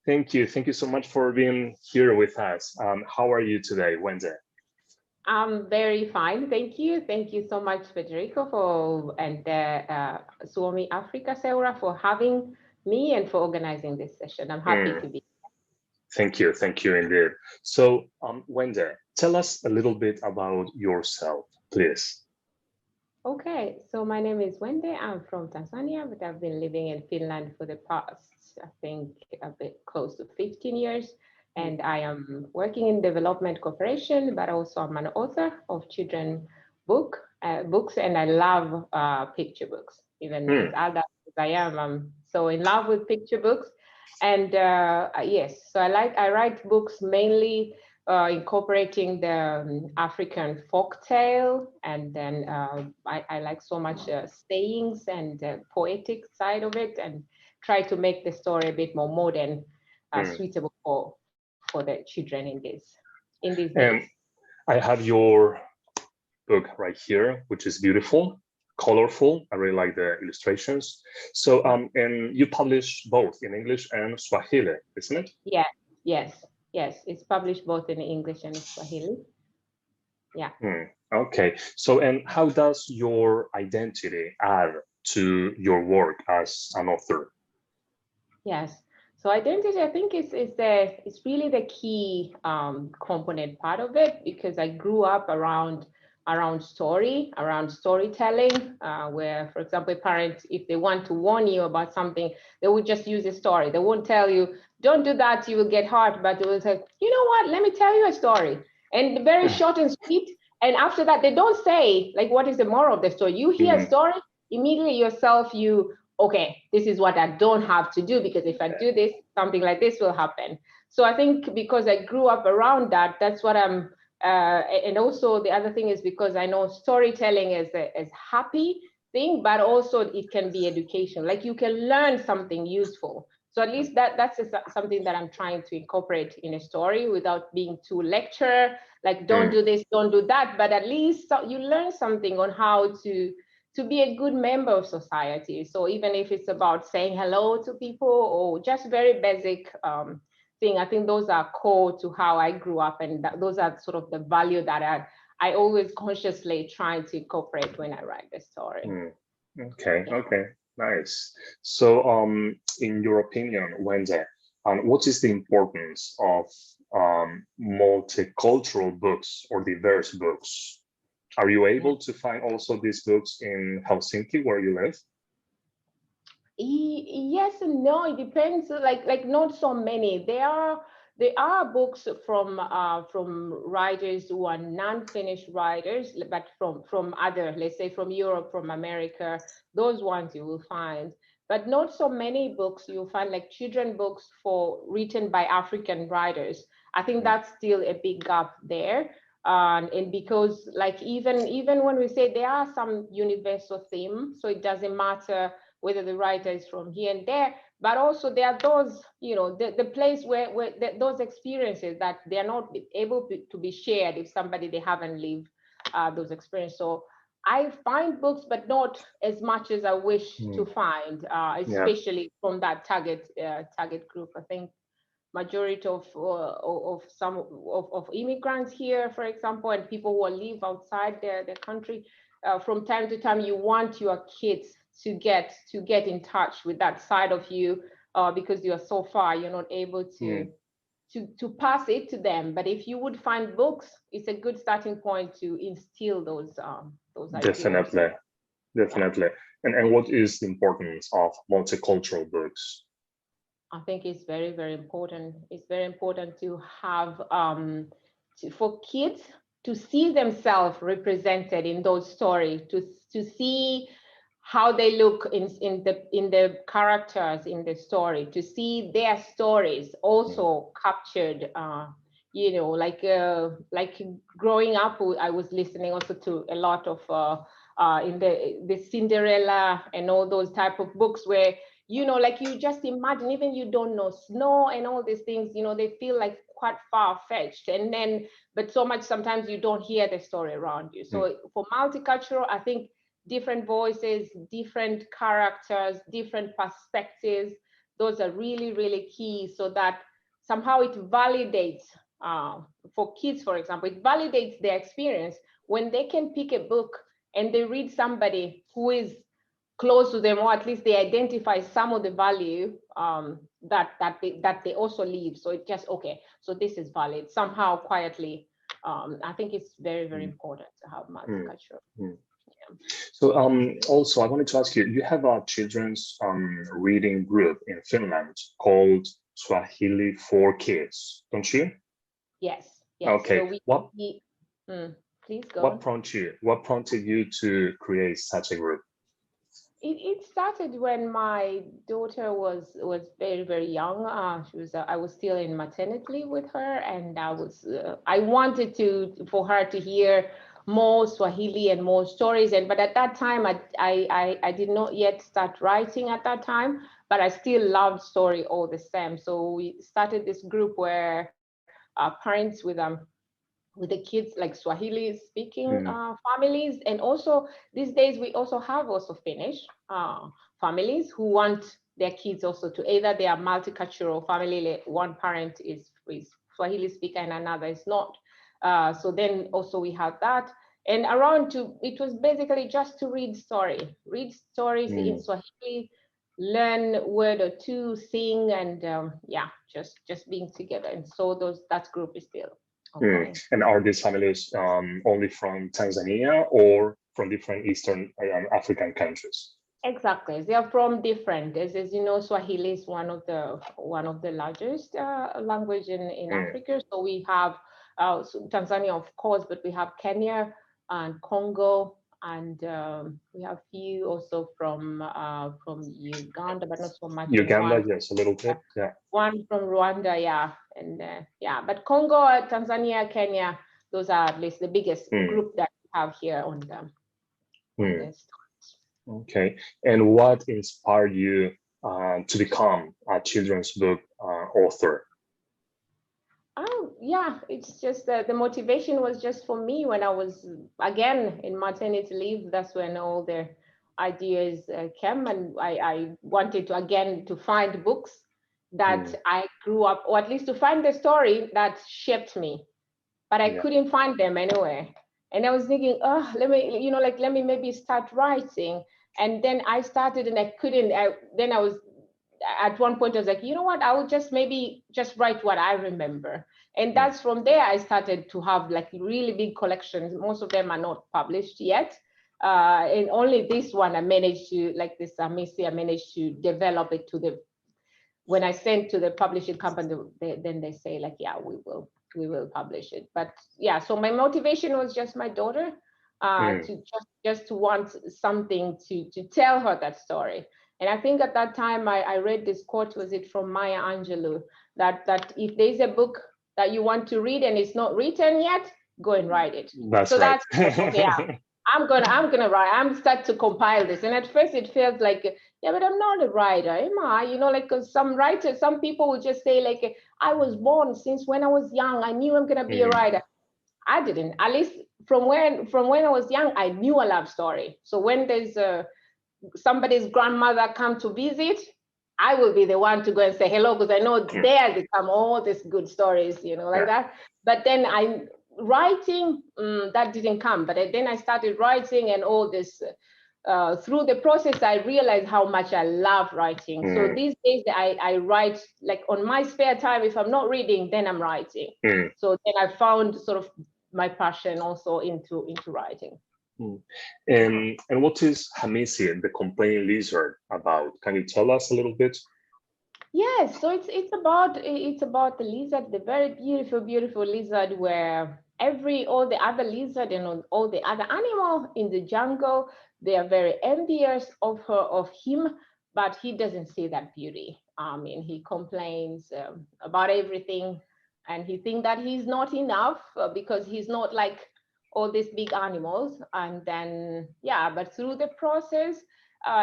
Thank you. Thank you so much for being here with us. How are you today, Wende? I'm very fine, thank you. Thank you so much, Federico, and Suomi Africa Seura for having me and for organizing this session. I'm happy to be here. Thank you indeed. So, Wende, tell us a little bit about yourself, please. Okay, so my name is Wende. I'm from Tanzania, but I've been living in Finland for the past, I think, a bit close to 15 years. And I am working in development cooperation, but also I'm an author of children books, and I love picture books. Even as adult as I am, I'm so in love with picture books. And yes, so I write books mainly incorporating the African folktale, and then I like so much sayings and poetic side of it, and try to make the story a bit more modern, suitable for the children in these days. I have your book right here, which is beautiful, colorful. I really like the illustrations. So, and you publish both in English and Swahili, isn't it? Yeah, yes. It's published both in English and Swahili. Yeah. Okay. So, and how does your identity add to your work as an author? Yes. So identity, I think, is really the key component part of it, because I grew up around storytelling, where, for example, parents, if they want to warn you about something, they would just use a story. They won't tell you, don't do that, you will get hurt, but they will say, you know what, let me tell you a story. And very short and sweet. And after that, they don't say, like, what is the moral of the story? You hear a story, immediately yourself, okay, this is what I don't have to do, because if I do this, something like this will happen. So I think because I grew up around that, that's what I'm, and also the other thing is because I know storytelling is a happy thing, but also it can be education. Like, you can learn something useful. So at least that's something that I'm trying to incorporate in a story without being too lecture, like don't do this, don't do that, but at least you learn something on how to be a good member of society. So even if it's about saying hello to people or just very basic thing, I think those are core to how I grew up, and those are sort of the value that I always consciously try to incorporate when I write the story. Okay, nice. So in your opinion, Wende, what is the importance of multicultural books or diverse books? Are you able to find also these books in Helsinki, where you live? Yes and no. It depends. Like not so many. There are books from writers who are non-Finnish writers, but from other, let's say, from Europe, from America. Those ones you will find, but not so many books you'll find, like children books written by African writers. I think that's still a big gap there. And because, like, even when we say there are some universal themes, so it doesn't matter whether the writer is from here and there, but also there are those, the place where those experiences that they are not able to be shared if they haven't lived those experiences. So I find books, but not as much as I wish to find, especially from that target group. I think majority of immigrants here, for example, and people who live outside their country, from time to time, you want your kids to get in touch with that side of you, because you are so far, you're not able to pass it to them. But if you would find books, it's a good starting point to instill those ideas. Definitely. And what is the importance of multicultural books? I think it's very, very important. It's very important to have for kids to see themselves represented in those stories, to see how they look in the characters in the story, to see their stories also captured. Like growing up, I was listening also to a lot of in the Cinderella and all those type of books where, like, you just imagine, even you don't know snow and all these things, they feel like quite far-fetched, and then but so much sometimes you don't hear the story around you. So for multicultural, I think different voices, different characters, different perspectives, those are really, really key, so that somehow it validates, for kids, for example, it validates their experience when they can pick a book and they read somebody who is close to them, or at least they identify some of the value that they also live. So it just, okay, so this is valid somehow quietly. I think it's very, very important to have multicultural. Yeah. So also I wanted to ask you, you have a children's reading group in Finland called Swahili for Kids, don't you? Yes. Yes. Okay. So please go. What prompted you to create such a group? It started when my daughter was very, very young. I was still in maternity leave with her, and I wanted for her to hear more Swahili and more stories. But at that time, I did not yet start writing at that time, but I still loved story all the same. So we started this group where parents with the kids, like Swahili speaking families. And also these days we also have Finnish families who want their kids also to, either they are multicultural family, like one parent is Swahili speaker and another is not. So then also we have that. And it was basically just to read stories in Swahili, learn a word or two, sing, and just being together. And so that group is still ongoing. And are these families only from Tanzania or from different Eastern African countries? Exactly, they are from different. As you know, Swahili is one of the largest language in Africa. So we have Tanzania, of course, but we have Kenya and Congo, and we have few also from Uganda, but not so much. Uganda, yes, a little bit, yeah. One from Rwanda, yeah, and but Congo, Tanzania, Kenya, those are at least the biggest group that we have here on this. Okay, and what inspired you to become a children's book author? Oh, yeah, it's just that the motivation was just for me when I was, again, in maternity leave. That's when all the ideas came, and I wanted to find books that I grew up, or at least to find the story that shaped me, but I couldn't find them anywhere. And I was thinking, let me maybe start writing. And then I started and I couldn't. Then I was, at one point I was like, you know what, I will just write what I remember. And that's from there I started to have like really big collections. Most of them are not published yet. And only this one I managed to, like this Hamishi, I managed to develop it when I sent to the publishing company, then they say like, yeah, we will publish it. But yeah, so my motivation was just my daughter, to just to want something to tell her that story. And I think at that time I read this quote, was it from Maya Angelou, that if there's a book that you want to read and it's not written yet, go and write it. That's right. Okay, yeah, I'm gonna write. I'm start to compile this. And at first it felt like, yeah, but I'm not a writer, am I? Like some people will just say like, I was born since when I was young, I knew I'm gonna be a writer. I didn't. At least from when I was young, I knew a love story. So when there's somebody's grandmother come to visit, I will be the one to go and say hello, because I know there they come all these good stories, like that. But then writing, that didn't come. But then I started writing, and all this, through the process, I realized how much I love writing. So these days I write, like on my spare time. If I'm not reading, then I'm writing. So then I found sort of my passion also into writing. And what is Hamishi, the complaining lizard, about? Can you tell us a little bit? Yes, so it's about the lizard, the very beautiful lizard, where all the other lizard and all the other animal in the jungle, they are very envious of him, but he doesn't see that beauty. I mean, he complains about everything, and he thinks that he's not enough because he's not like all these big animals. And then but through the process,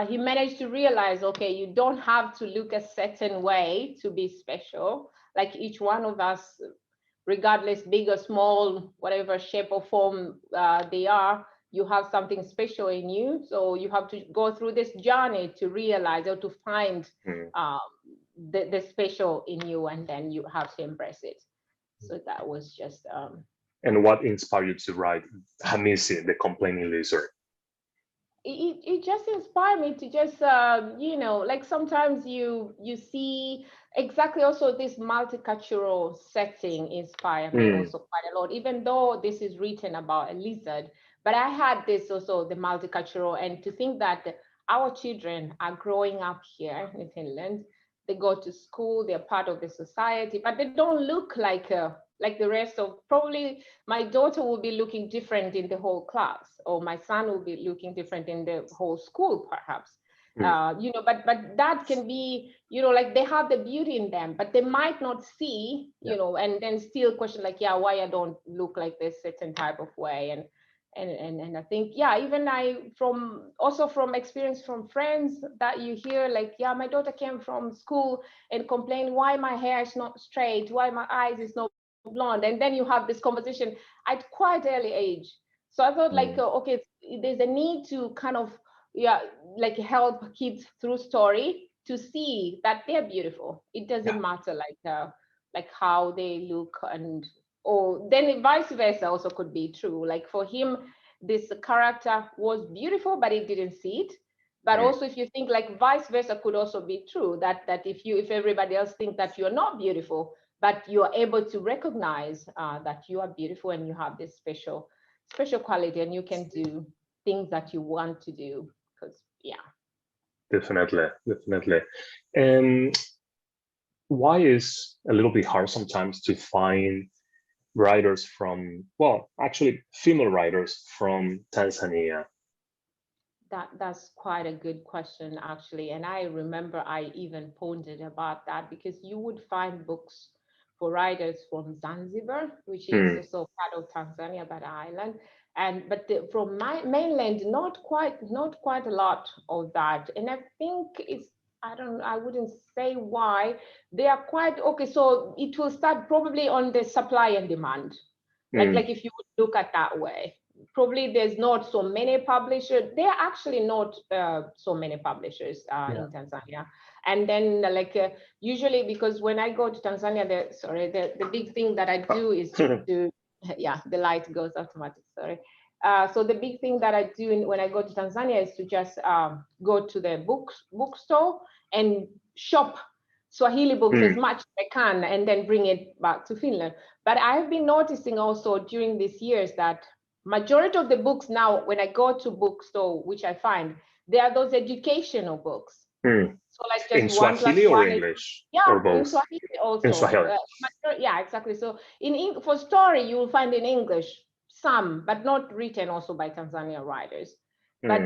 he managed to realize, okay, you don't have to look a certain way to be special. Like each one of us, regardless big or small, whatever shape or form they are, you have something special in you. So you have to go through this journey to realize, or to find the special in you, and then you have to embrace it. So that was just And what inspired you to write Hamishi, the complaining lizard? it just inspired me to just you know, like sometimes you see exactly also this multicultural setting inspired me also quite a lot, even though this is written about a lizard. But I had this also, the multicultural, and to think that our children are growing up here in Finland, they go to school, they're part of the society, but they don't look like the rest of, probably my daughter will be looking different in the whole class, or my son will be looking different in the whole school, perhaps. You know, but that can be, you know, like they have the beauty in them, but they might not see, you know, and then still question like, yeah, why I don't look like this certain type of way. And I think, yeah, even from experience from friends that you hear, like, yeah, my daughter came from school and complained why my hair is not straight, why my eyes is not blonde, and then you have this conversation at quite early age. So I thought like, okay, there's a need to kind of, yeah, like help kids through story to see that they're beautiful. It doesn't matter like how they look, and or then vice versa also could be true. Like for him, this character was beautiful, but he didn't see it. But also, if you think like vice versa could also be true, that if everybody else think that you're not beautiful, but you are able to recognize that you are beautiful and you have this special quality, and you can do things that you want to do. Because Definitely. And why is a little bit hard sometimes to find writers from, well, actually female writers from Tanzania? That's quite a good question, actually. And I remember I even pondered about that, because you would find books for writers from Zanzibar, which is also part of Tanzania, that island. But from my mainland, not quite a lot of that. And I think I wouldn't say why. They are quite okay. So it will start probably on the supply and demand. Like if you would look at that way, probably there's not so many publishers. There are actually not so many publishers in Tanzania. And then usually, because when I go to Tanzania, the big thing that I do is to yeah, the light goes automatic, sorry. So the big thing that I do when I go to Tanzania is to just go to the bookstore and shop Swahili books as much as I can, and then bring it back to Finland. But I've been noticing also during these years that majority of the books now, when I go to bookstore, which I find, they are those educational books. So like just in Swahili or English? Yeah, or both? In Swahili also. In Swahili. Yeah, exactly. So for story, you will find in English some, but not written also by Tanzanian writers. But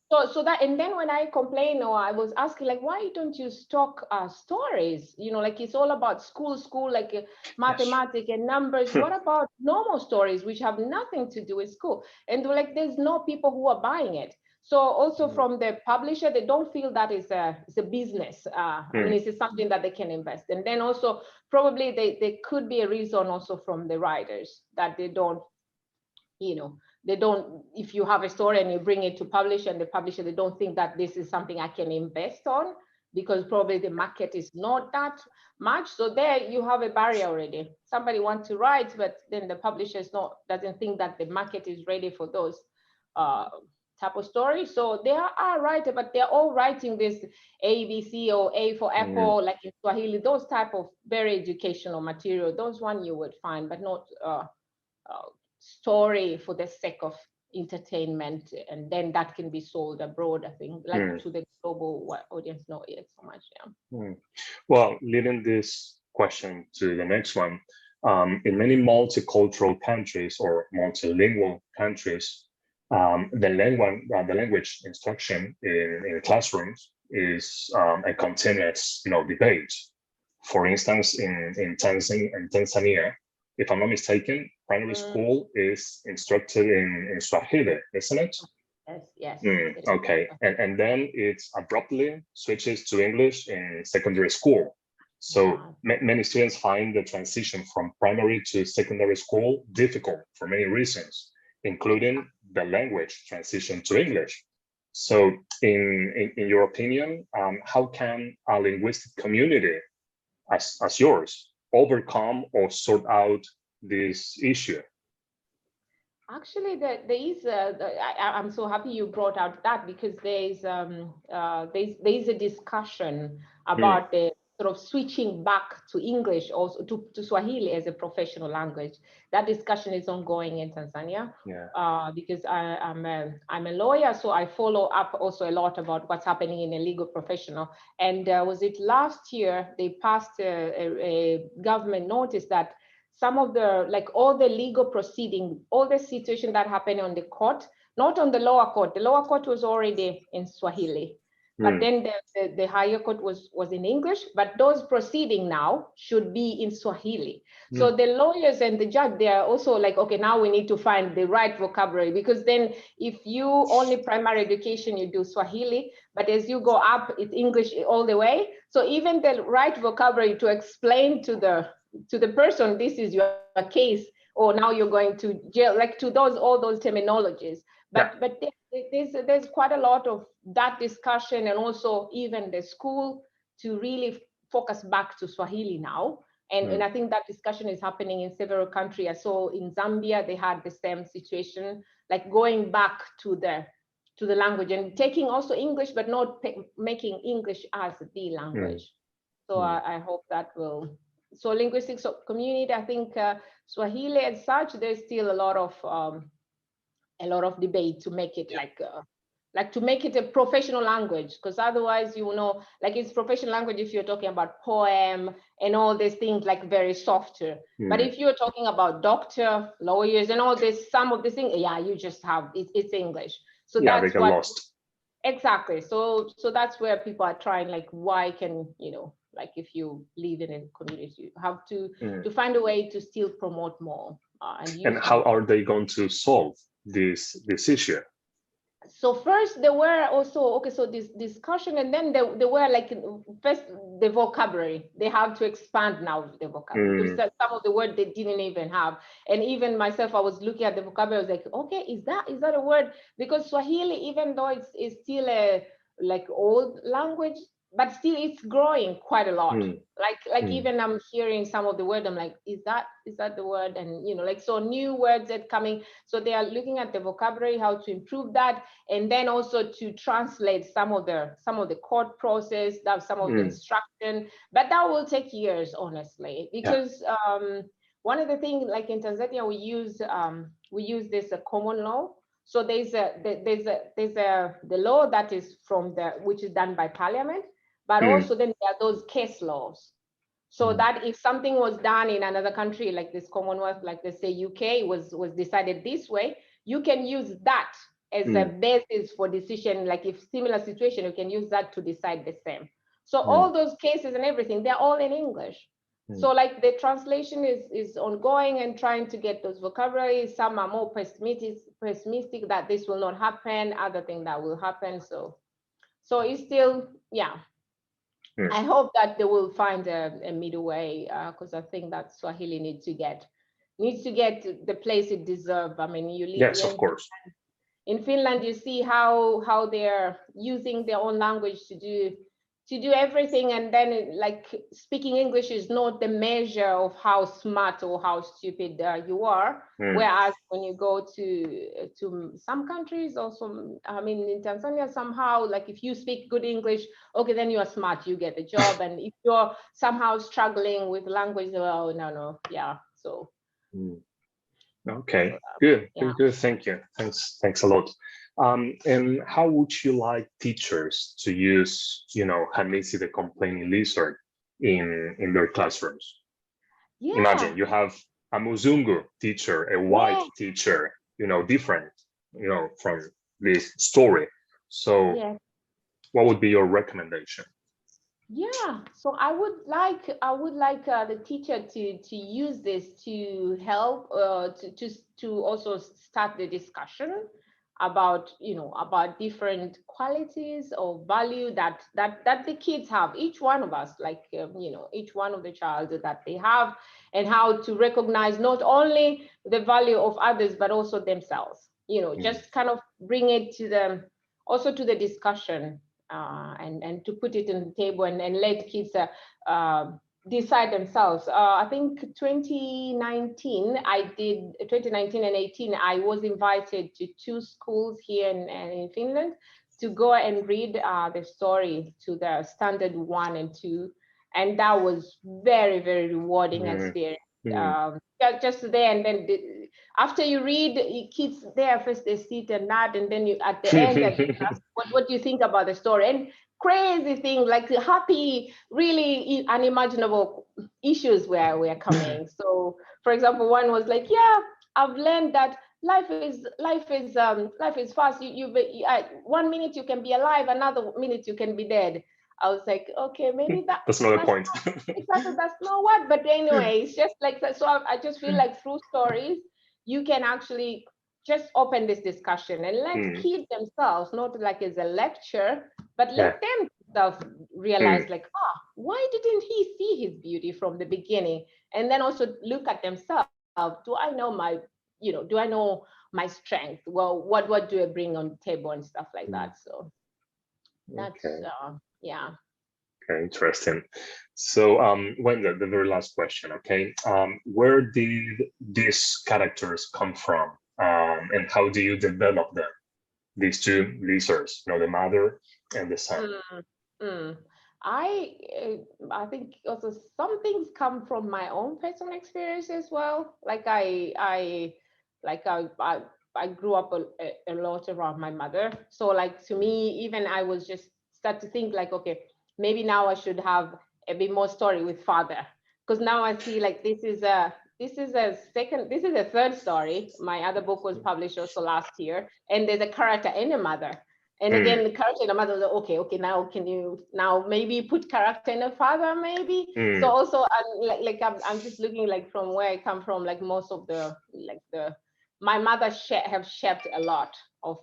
so that, and then when I complain, or I was asking like, why don't you stock stories? You know, like it's all about school, like mathematics and numbers. What about normal stories which have nothing to do with school? And like, there's no people who are buying it. So also from the publisher, they don't feel that it's a business. I mean, it's something that they can invest. And then also probably they could be a reason also from the writers that they don't, you know, they don't, if you have a story and you bring it to publish, and the publisher, they don't think that this is something I can invest on, because probably the market is not that much. So there you have a barrier already. Somebody wants to write, but then the publisher doesn't think that the market is ready for those type of stories. So they are writers, but they're all writing this ABC or A for Apple, like in Swahili, those type of very educational material. Those one you would find, but not story for the sake of entertainment, and then that can be sold abroad, I think, like to the global audience, not yet so much. Well, leading this question to the next one, in many multicultural countries or multilingual countries, the language instruction in classrooms is a continuous debate. For instance, in Tanzania, if I'm not mistaken, primary school is instructed in Swahili, isn't it? Yes. Okay, and then it abruptly switches to English in secondary school. So many students find the transition from primary to secondary school difficult for many reasons, including the language transition to English. So in your opinion, how can a linguistic community as yours overcome or sort out this issue? Actually, there is. I'm so happy you brought out that, because there's a discussion about the sort of switching back to English, also to Swahili as a professional language. That discussion is ongoing in Tanzania. Yeah. Because I'm a lawyer, so I follow up also a lot about what's happening in a legal professional. And was it last year they passed a government notice that some of the, like all the legal proceeding, all the situation that happened on the court, not on the lower court. The lower court was already in Swahili, but then the higher court was in English, but those proceeding now should be in Swahili. So the lawyers and the judge, they are also like, okay, now we need to find the right vocabulary, because then if you only primary education, you do Swahili, but as you go up, it's English all the way. So even the right vocabulary to explain to the person, this is your case, or now you're going to jail, like to all those terminologies. But there's quite a lot of that discussion, and also even the school to really focus back to Swahili now. And I think that discussion is happening in several countries. I saw in Zambia, they had the same situation, like going back to the language and taking also English, but not making English as the language. So I hope that will. So linguistics community, I think Swahili as such, there's still a lot of debate to make it like to make it a professional language, because otherwise, like it's professional language if you're talking about poem and all these things, like very softer. But if you're talking about doctor, lawyers, and all this, some of the things, you just have it's English. So that's they get lost. Exactly. So that's where people are trying, like, why can like if you live in a community, you have to find a way to still promote more. And how are they going to solve this issue? So first there were also, so this discussion, and then there were like first the vocabulary. They have to expand now the vocabulary. Some of the words they didn't even have. And even myself, I was looking at the vocabulary, I was like, okay, is that a word? Because Swahili, even though it's still a like old language, but still it's growing quite a lot. Like even I'm hearing some of the word, I'm like, is that the word? And like, so new words that coming. So they are looking at the vocabulary, how to improve that, and then also to translate some of the court process, that some of the instruction. But that will take years, honestly, because one of the things, like in Tanzania, we use this common law. So there's the law that is which is done by parliament. But also then there are those case laws. So that if something was done in another country, like this Commonwealth, like let's say UK was decided this way, you can use that as a basis for decision. Like if similar situation, you can use that to decide the same. So all those cases and everything, they're all in English. So like the translation is ongoing and trying to get those vocabularies. Some are more pessimistic that this will not happen, other thing that will happen. So it's still, I hope that they will find a middle way, because I think that Swahili needs to get the place it deserves. I mean, you live yes, of course. In Finland, you see how they're using their own language to do everything, and then like speaking English is not the measure of how smart or how stupid you are. Whereas when you go to some countries, also, I mean, in Tanzania, somehow, like if you speak good English, okay, then you are smart, you get the job. And if you're somehow struggling with language, well, no, so. Okay, good. Thank you. Thanks a lot. And how would you like teachers to use, Hamishi the complaining lizard in their classrooms? Imagine you have a Muzungu teacher, a white teacher, different, from this story. So what would be your recommendation? So I would like the teacher to use this to help to also start the discussion about about different qualities or value that the kids have, each one of us, like each one of the child that they have, and how to recognize not only the value of others but also themselves, just kind of bring it to them also to the discussion, and to put it on the table and let kids decide themselves. I think 2019 and 18, I was invited to 2 schools here in Finland to go and read the story to the standard 1 and 2. And that was very, very rewarding experience. Just there, and then after you read, kids there first they sit and nod, and then you at the end ask, what do you think about the story? And crazy thing, like happy, really unimaginable issues where we're coming. So, for example, one was like, yeah, I've learned that life is fast. You 1 minute you can be alive, another minute you can be dead. I was like, okay, maybe that's not a point. Exactly, that's not what. But anyway, it's just like that. So I just feel like through stories, you can actually just open this discussion and let kids themselves, not like as a lecture, but let them themselves realize like, why didn't he see his beauty from the beginning? And then also look at themselves. Do I know my strength? Well, what do I bring on the table and stuff like that? So that's yeah. Okay, interesting. So Wende, the very last question, okay? Where did these characters come from? And how do you develop them? These 2 lizards, the mother and the son. I think also some things come from my own personal experience as well. Like I grew up a lot around my mother. So like to me, even I was just start to think like, okay, maybe now I should have a bit more story with father, because now I see like this is a third story. My other book was published also last year, and there's a character and a mother. And again, the character and the mother was like, okay, now can you now maybe put character and a father maybe? So also I'm just looking like from where I come from, like most of my mother have shaped a lot of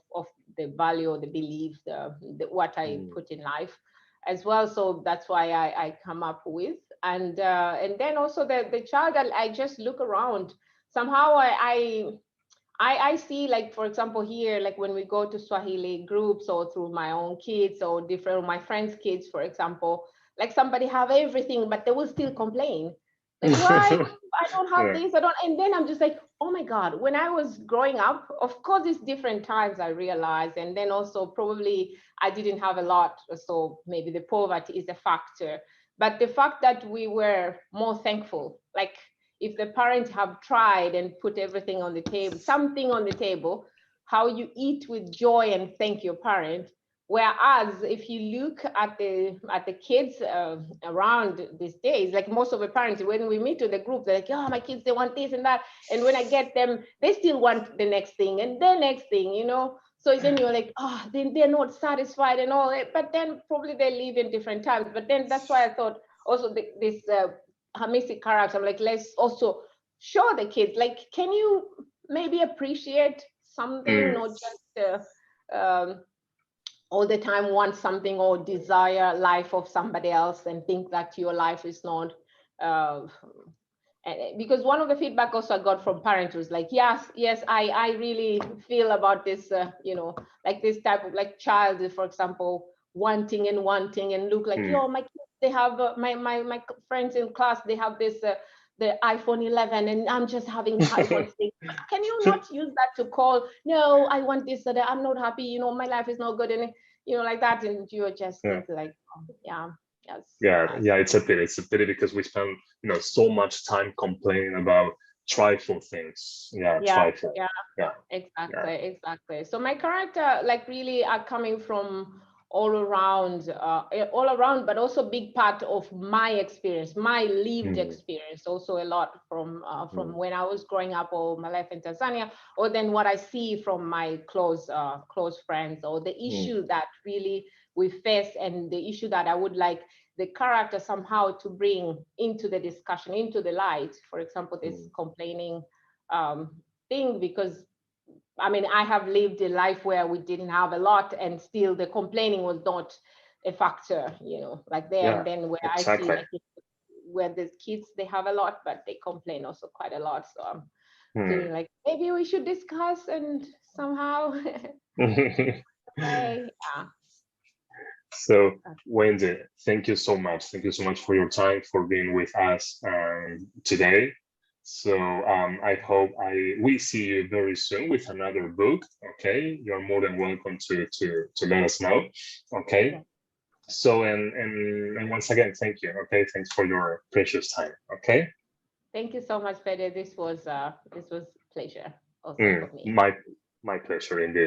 the value or the belief, the what I put in life as well. So that's why I come up with, and then also the child, I just look around. Somehow I see, like, for example, here, like when we go to Swahili groups or through my own kids or different my friends' kids, for example, like somebody have everything, but they will still complain. Like, why I don't have this, I don't, and then I'm just like, oh my God, when I was growing up, of course, it's different times I realized. And then also probably I didn't have a lot. So maybe the poverty is a factor, but the fact that we were more thankful, like if the parents have tried and put everything on the table, something on the table, how you eat with joy and thank your parent. Whereas if you look at the kids around these days, like most of the parents, when we meet with the group, they're like, oh, my kids, they want this and that. And when I get them, they still want the next thing and the next thing, So then you're like, then they're not satisfied and all that. But then probably they live in different times. But then that's why I thought also this Hamishi character, I'm like, let's also show the kids, like, can you maybe appreciate something, not just all the time want something or desire life of somebody else and think that your life is not because one of the feedback also I got from parents was like, yes, I really feel about this, like this type of like child, for example, wanting and look like, my kids, they have my friends in class, they have this the iPhone 11 and I'm just having iPhone 6. Can you not use that to call? No, I want this, so that I'm not happy, my life is not good, and like that, and you're just think like, yes. It's a pity. It's a pity because we spend so much time complaining about trifle things. Trifle. Exactly. So my character, like, really are coming from all around, but also big part of my experience, my lived experience, also a lot from when I was growing up or my life in Tanzania, or then what I see from my close friends, or the issue that really we face, and the issue that I would like the character somehow to bring into the discussion, into the light. For example, this complaining thing, because I mean, I have lived a life where we didn't have a lot, and still the complaining was not a factor, like there. And then where I see like where the kids, they have a lot, but they complain also quite a lot. So I'm feeling like maybe we should discuss and somehow Hey, yeah. So, Wendy, thank you so much. Thank you so much for your time, for being with us today. So I hope we see you very soon with another book. Okay, you're more than welcome to let us know. Okay. Yeah. So and once again, thank you. Okay, thanks for your precious time. Okay. Thank you so much, Fede. This was pleasure also for me. My pleasure indeed.